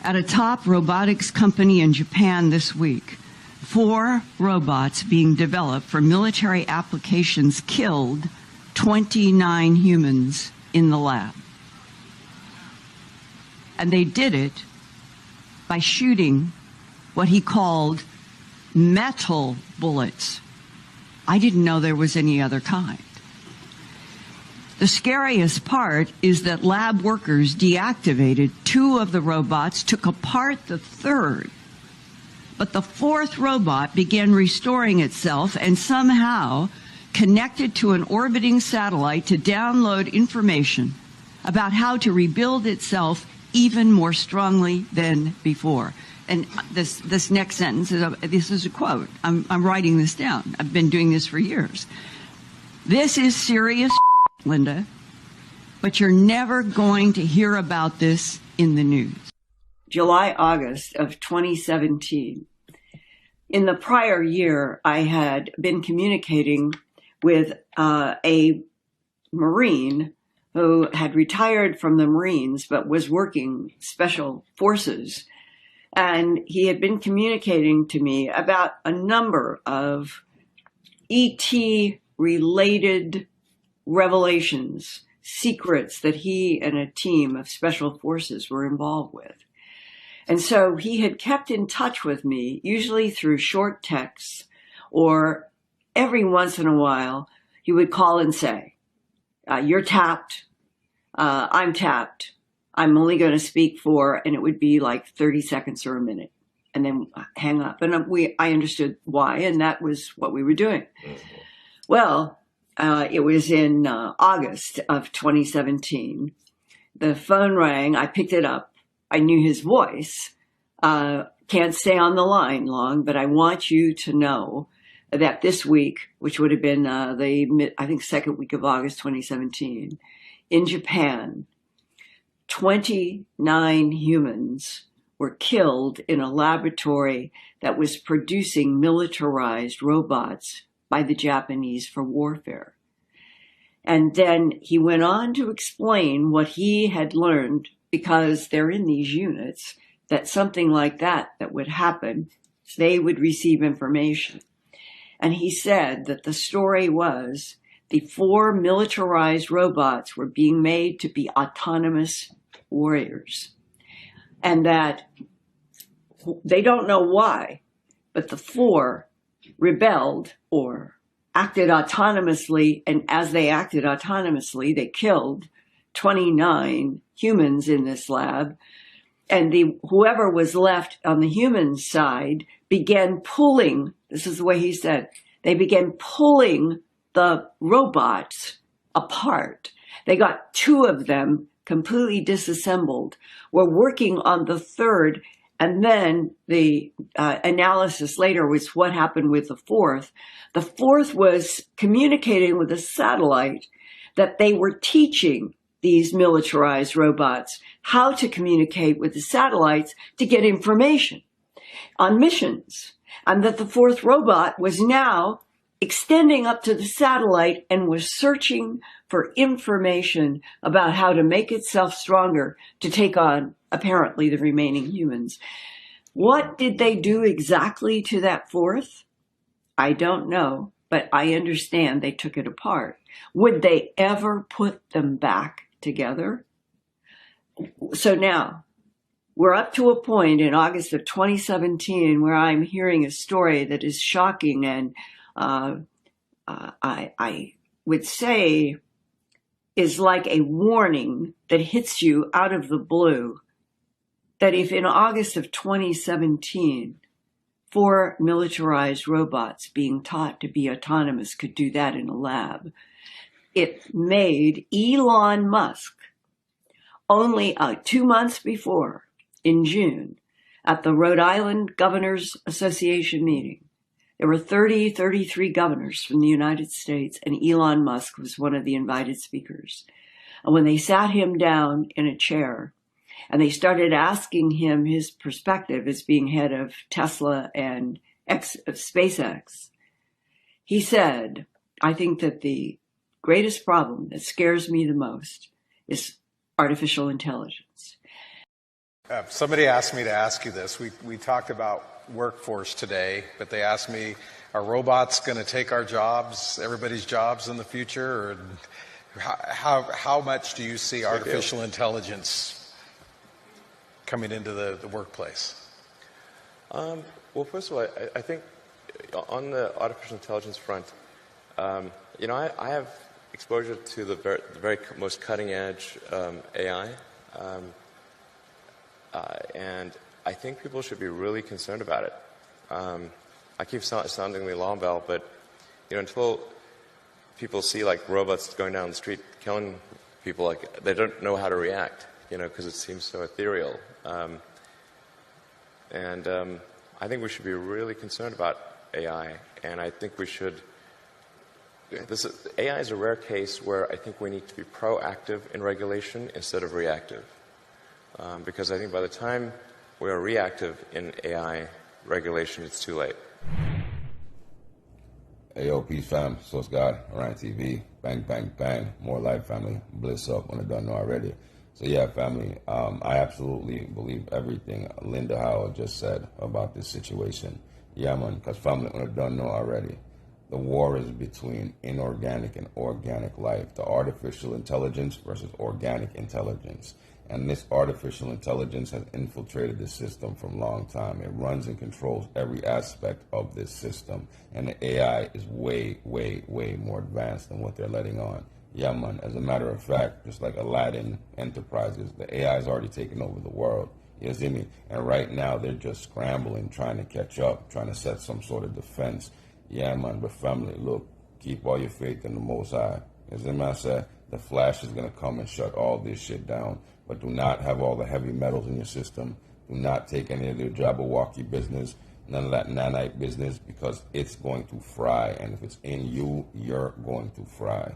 At a top robotics company in Japan this week, 4 robots being developed for military applications killed 29 humans in the lab. And they did it by shooting what he called metal bullets. I didn't know there was any other kind. The scariest part is that lab workers deactivated 2 of the robots, took apart the 3rd, but the 4th robot began restoring itself and somehow connected to an orbiting satellite to download information about how to rebuild itself even more strongly than before. And this next sentence, this is a quote. I'm writing this down. I've been doing this for years. This is serious, Linda, but you're never going to hear about this in the news. July, August of 2017. In the prior year, I had been communicating with a Marine who had retired from the Marines but was working special forces. And he had been communicating to me about a number of ET-related revelations, secrets that he and a team of special forces were involved with. And so he had kept in touch with me, usually through short texts, or every once in a while, he would call and say, you're tapped, I'm tapped, I'm only going to speak for, and it would be like 30 seconds or a minute, and then hang up. And I understood why, and that was what we were doing. Well, it was in August of 2017. The phone rang, I picked it up. I knew his voice. Can't stay on the line long, but I want you to know that this week, which would have been I think second week of August 2017, in Japan, 29 humans were killed in a laboratory that was producing militarized robots by the Japanese for warfare. And then he went on to explain what he had learned, because they're in these units, that something like that would happen, they would receive information. And he said that the story was the 4 militarized robots were being made to be autonomous warriors. And that they don't know why, but the 4 rebelled or acted autonomously. And as they acted autonomously, they killed 29 humans in this lab. And whoever was left on the human side began pulling, this is the way he said, they began pulling the robots apart. They got 2 of them completely disassembled, were working on the 3rd, and then the analysis later was what happened with the 4th. The 4th was communicating with a satellite that they were teaching these militarized robots how to communicate with the satellites to get information on missions, and that the 4th robot was now extending up to the satellite and was searching for information about how to make itself stronger to take on, apparently, the remaining humans. What did they do exactly to that 4th? I don't know, but I understand they took it apart. Would they ever put them back together? So now, we're up to a point in August of 2017 where I'm hearing a story that is shocking, and I would say is like a warning that hits you out of the blue, that if in August of 2017, 4 militarized robots being taught to be autonomous could do that in a lab, it made Elon Musk, only 2 months before, in June, at the Rhode Island Governors Association meeting, there were 33 governors from the United States, and Elon Musk was one of the invited speakers. And when they sat him down in a chair and they started asking him his perspective as being head of Tesla and SpaceX, he said, I think that the greatest problem that scares me the most is artificial intelligence. Somebody asked me to ask you this. We talked about workforce today, but they asked me, are robots going to take our jobs, everybody's jobs in the future? Or how much do you see artificial intelligence coming into the workplace? Well, first of all, I think on the artificial intelligence front, I have exposure to the very most cutting edge AI. And I think people should be really concerned about it. I keep sounding the alarm bell, but until people see like robots going down the street killing people, like they don't know how to react, because it seems so ethereal. I think we should be really concerned about AI, and I think we should. AI is a rare case where I think we need to be proactive in regulation instead of reactive. Because I think by the time we are reactive in AI regulation, it's too late. AOP fam, Source God, Orion TV, bang, bang, bang, more life family, bliss up when I don't know already. So yeah, family, I absolutely believe everything Linda Howell just said about this situation. Yeah, man, because family, when I don't know already, the war is between inorganic and organic life, the artificial intelligence versus organic intelligence. And this artificial intelligence has infiltrated the system for a long time. It runs and controls every aspect of this system. And the AI is way, way, way more advanced than what they're letting on. Yeah, man. As a matter of fact, just like Aladdin Enterprises, the AI is already taking over the world. You see me? And right now, they're just scrambling, trying to catch up, trying to set some sort of defense. Yeah, man. But family, look, keep all your faith in the Most High. As the man said, the Flash is going to come and shut all this shit down. But do not have all the heavy metals in your system. Do not take any of your Jabberwocky business, none of that nanite business, because it's going to fry. And if it's in you, you're going to fry.